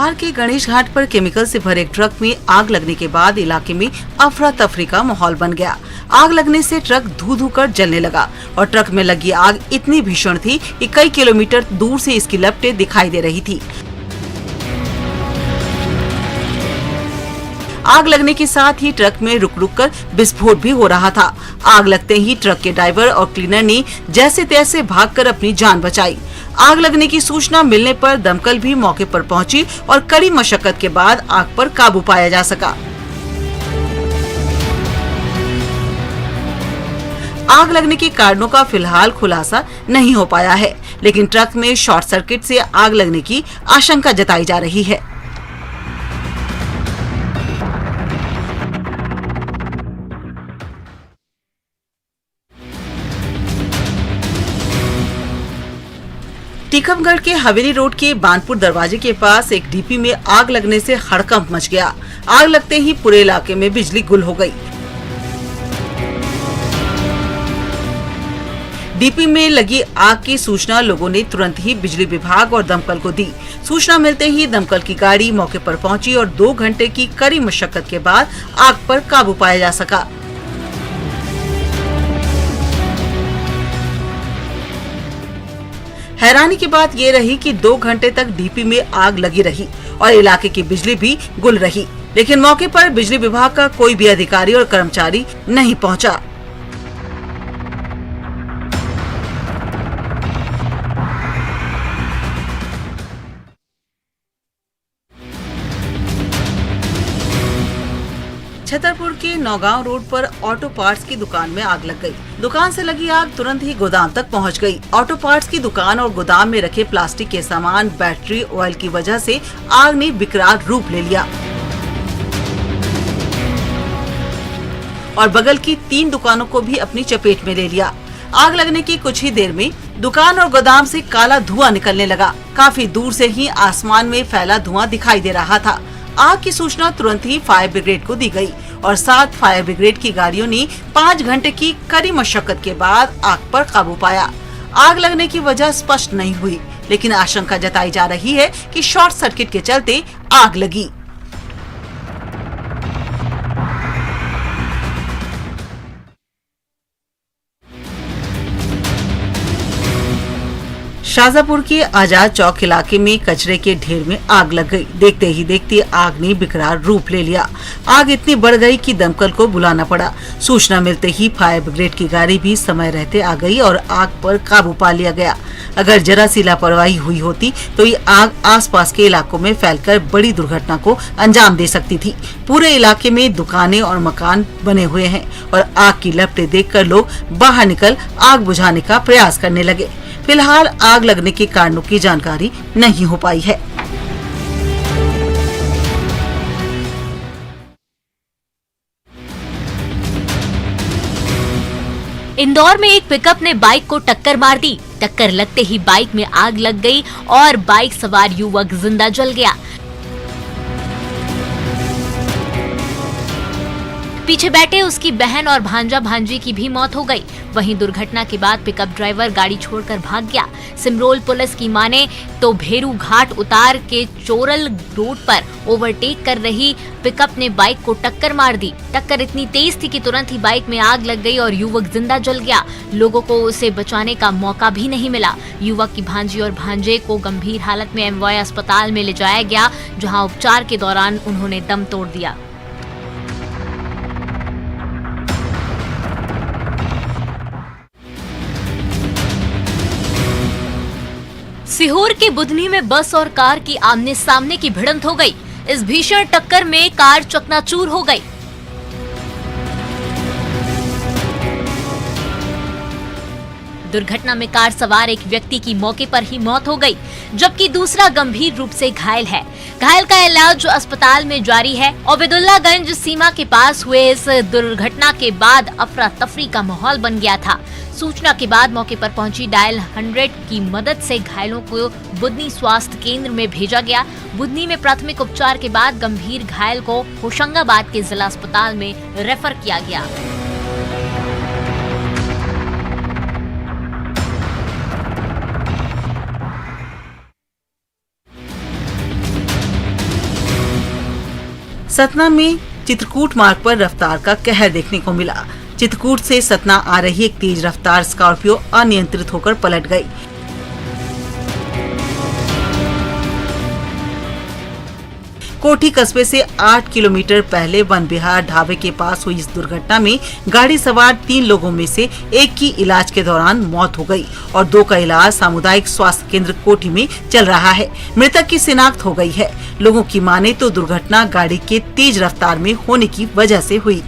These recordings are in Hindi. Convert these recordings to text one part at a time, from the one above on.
बिहार के गणेश घाट पर केमिकल से भरे एक ट्रक में आग लगने के बाद इलाके में अफरा तफरी का माहौल बन गया। आग लगने से ट्रक धू धू कर जलने लगा और ट्रक में लगी आग इतनी भीषण थी कि कई किलोमीटर दूर से इसकी लपटें दिखाई दे रही थी। आग लगने के साथ ही ट्रक में रुक रुक कर विस्फोट भी हो रहा था। आग लगते ही ट्रक के ड्राइवर और क्लीनर ने जैसे तैसे भागकर अपनी जान बचाई। आग लगने की सूचना मिलने पर दमकल भी मौके पर पहुंची और कड़ी मशक्कत के बाद आग पर काबू पाया जा सका। आग लगने के कारणों का फिलहाल खुलासा नहीं हो पाया है, लेकिन ट्रक में शॉर्ट सर्किट से आग लगने की आशंका जताई जा रही है। टीकमगढ़ के हवेली रोड के बानपुर दरवाजे के पास एक डीपी में आग लगने से हड़कंप मच गया। आग लगते ही पूरे इलाके में बिजली गुल हो गई। डीपी में लगी आग की सूचना लोगों ने तुरंत ही बिजली विभाग और दमकल को दी। सूचना मिलते ही दमकल की गाड़ी मौके पर पहुंची और 2 घंटे की कड़ी मशक्कत के बाद आग पर काबू पाया जा सका। हैरानी की बात ये रही कि 2 घंटे तक डीपी में आग लगी रही और इलाके की बिजली भी गुल रही, लेकिन मौके पर बिजली विभाग का कोई भी अधिकारी और कर्मचारी नहीं पहुंचा। छतरपुर के नौगांव रोड पर ऑटो पार्ट्स की दुकान में आग लग गई। दुकान से लगी आग तुरंत ही गोदाम तक पहुंच गई। ऑटो पार्ट्स की दुकान और गोदाम में रखे प्लास्टिक के सामान, बैटरी, ऑयल की वजह से आग ने विकराल रूप ले लिया और बगल की 3 दुकानों को भी अपनी चपेट में ले लिया। आग लगने की कुछ ही देर में दुकान और गोदाम से काला धुआं निकलने लगा। काफी दूर से ही आसमान में फैला धुआं दिखाई दे रहा था। आग की सूचना तुरंत ही फायर ब्रिगेड को दी गई और 7 फायर ब्रिगेड की गाड़ियों ने 5 घंटे की कड़ी मशक्कत के बाद आग पर काबू पाया। आग लगने की वजह स्पष्ट नहीं हुई, लेकिन आशंका जताई जा रही है कि शॉर्ट सर्किट के चलते आग लगी। शाहजहांपुर के आजाद चौक इलाके में कचरे के ढेर में आग लग गई। देखते ही देखते आग ने विकराल रूप ले लिया। आग इतनी बढ़ गई कि दमकल को बुलाना पड़ा। सूचना मिलते ही फायर ब्रिगेड की गाड़ी भी समय रहते आ गई और आग पर काबू पा लिया गया। अगर जरा सी लापरवाही हुई होती तो ये आग आसपास के इलाकों में फैलकर बड़ी दुर्घटना को अंजाम दे सकती थी। पूरे इलाके में दुकानें और मकान बने हुए हैं और आग की लपटें देखकर लोग बाहर निकल आग बुझाने का प्रयास करने लगे। फिलहाल आग लगने के कारणों की जानकारी नहीं हो पाई है। इंदौर में एक पिकअप ने बाइक को टक्कर मार दी। टक्कर लगते ही बाइक में आग लग गई और बाइक सवार युवक जिंदा जल गया। पीछे बैठे उसकी बहन और भांजा भांजी की भी मौत हो गई। वहीं दुर्घटना के बाद पिकअप ड्राइवर गाड़ी छोड़कर भाग गया। सिमरोल पुलिस की माने तो भेरू घाट उतार के चोरल रोड पर ओवरटेक कर रही पिकअप ने बाइक को टक्कर मार दी। टक्कर इतनी तेज थी कि तुरंत ही बाइक में आग लग गई और युवक जिंदा जल गया। लोगों को उसे बचाने का मौका भी नहीं मिला। युवक की भांजी और भांजे को गंभीर हालत में एमवाय अस्पताल में ले जाया गया, जहाँ उपचार के दौरान उन्होंने दम तोड़ दिया। सीहोर के बुधनी में बस और कार की आमने सामने की भिड़ंत हो गई। इस भीषण टक्कर में कार चकनाचूर हो गई। दुर्घटना में कार सवार एक व्यक्ति की मौके पर ही मौत हो गई, जबकि दूसरा गंभीर रूप से घायल है। घायल का इलाज अस्पताल में जारी है। ओबेदुल्लागंज सीमा के पास हुए इस दुर्घटना के बाद अफरा तफरी का माहौल बन गया था। सूचना के बाद मौके पर पहुंची डायल 100 की मदद से घायलों को बुधनी स्वास्थ्य केंद्र में भेजा गया। बुधनी में प्राथमिक उपचार के बाद गंभीर घायल को होशंगाबाद के जिला अस्पताल में रेफर किया गया। सतना में चित्रकूट मार्ग पर रफ्तार का कहर देखने को मिला। चित्रकूट से सतना आ रही एक तेज रफ्तार स्कॉर्पियो अनियंत्रित होकर पलट गई। कोठी कस्बे से 8 किलोमीटर पहले वन विहार ढाबे के पास हुई इस दुर्घटना में गाड़ी सवार 3 लोगों में से एक की इलाज के दौरान मौत हो गई और 2 का इलाज सामुदायिक स्वास्थ्य केंद्र कोठी में चल रहा है। मृतक की शिनाख्त हो गई है। लोगों की माने तो दुर्घटना गाड़ी के तेज रफ्तार में होने की वजह से हुई।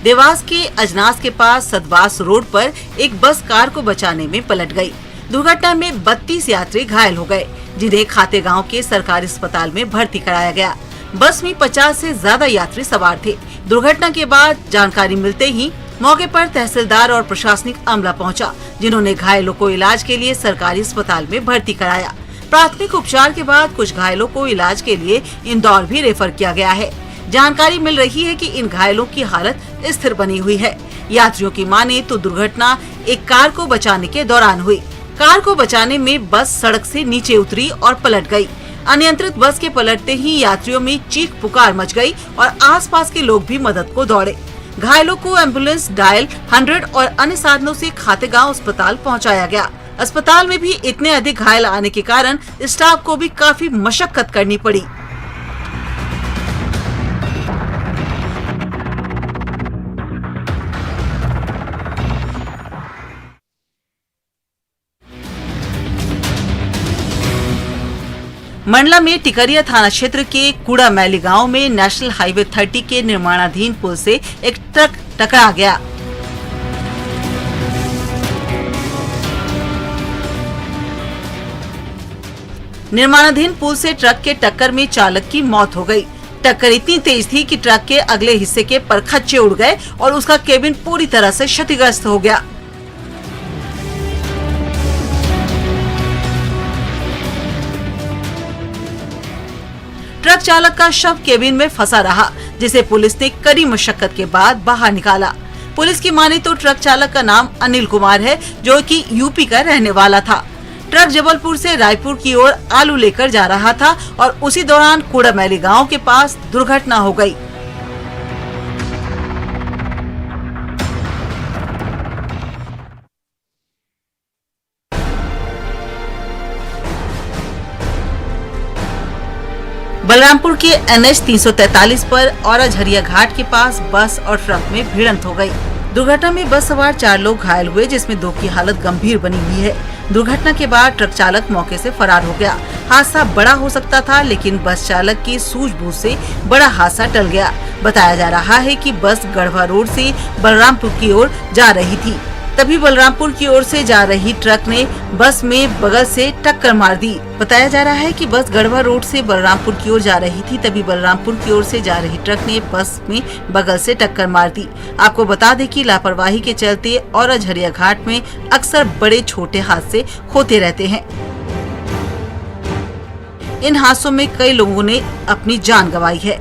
देवास के अजनास के पास सदवास रोड पर एक बस कार को बचाने में पलट गई। दुर्घटना में 32 यात्री घायल हो गए, जिन्हें खातेगांव के सरकारी अस्पताल में भर्ती कराया गया। बस में 50 से ज्यादा यात्री सवार थे। दुर्घटना के बाद जानकारी मिलते ही मौके पर तहसीलदार और प्रशासनिक अमला पहुंचा, जिन्होंने घायलों को इलाज के लिए सरकारी अस्पताल में भर्ती कराया। प्राथमिक उपचार के बाद कुछ घायलों को इलाज के लिए इंदौर भी रेफर किया गया है। जानकारी मिल रही है कि इन घायलों की हालत स्थिर बनी हुई है। यात्रियों की माने तो दुर्घटना एक कार को बचाने के दौरान हुई। कार को बचाने में बस सड़क से नीचे उतरी और पलट गई। अनियंत्रित बस के पलटते ही यात्रियों में चीख पुकार मच गई और आसपास के लोग भी मदद को दौड़े। घायलों को एम्बुलेंस डायल 100 और अन्य साधनों से खातेगांव अस्पताल पहुंचाया गया। अस्पताल में भी इतने अधिक घायल आने के कारण स्टाफ को भी काफी मशक्कत करनी पड़ी। मंडला में टिकरिया थाना क्षेत्र के कूड़ा मैली गांव में नेशनल हाईवे 30 के निर्माणाधीन पुल से एक ट्रक टकरा गया। निर्माणाधीन पुल से ट्रक के टक्कर में चालक की मौत हो गई। टक्कर इतनी तेज थी कि ट्रक के अगले हिस्से के परखच्चे उड़ गए और उसका केबिन पूरी तरह से क्षतिग्रस्त हो गया। ट्रक चालक का शव केबिन में फंसा रहा, जिसे पुलिस ने कड़ी मशक्कत के बाद बाहर निकाला। पुलिस की माने तो ट्रक चालक का नाम अनिल कुमार है, जो कि यूपी का रहने वाला था। ट्रक जबलपुर से रायपुर की ओर आलू लेकर जा रहा था और उसी दौरान कूड़ामैली गांव के पास दुर्घटना हो गई। बलरामपुर के NH 343 पर औराझरिया घाट के पास बस और ट्रक में भिड़ंत हो गई। दुर्घटना में बस सवार 4 लोग घायल हुए, जिसमें 2 की हालत गंभीर बनी हुई है। दुर्घटना के बाद ट्रक चालक मौके से फरार हो गया। हादसा बड़ा हो सकता था, लेकिन बस चालक की सूझबूझ से बड़ा हादसा टल गया। बताया जा रहा है कि बस गढ़वा रोड से बलरामपुर की ओर जा रही थी। तभी बलरामपुर की ओर से जा रही ट्रक ने बस में बगल से टक्कर मार दी। बताया जा रहा है कि बस गढ़वा रोड से बलरामपुर की ओर जा रही थी। तभी बलरामपुर की ओर से जा रही ट्रक ने बस में बगल से टक्कर मार दी। आपको बता दें कि लापरवाही के चलते औराझरिया घाट में अक्सर बड़े छोटे हादसे होते रहते हैं। इन हादसों में कई लोगों ने अपनी जान गंवाई है।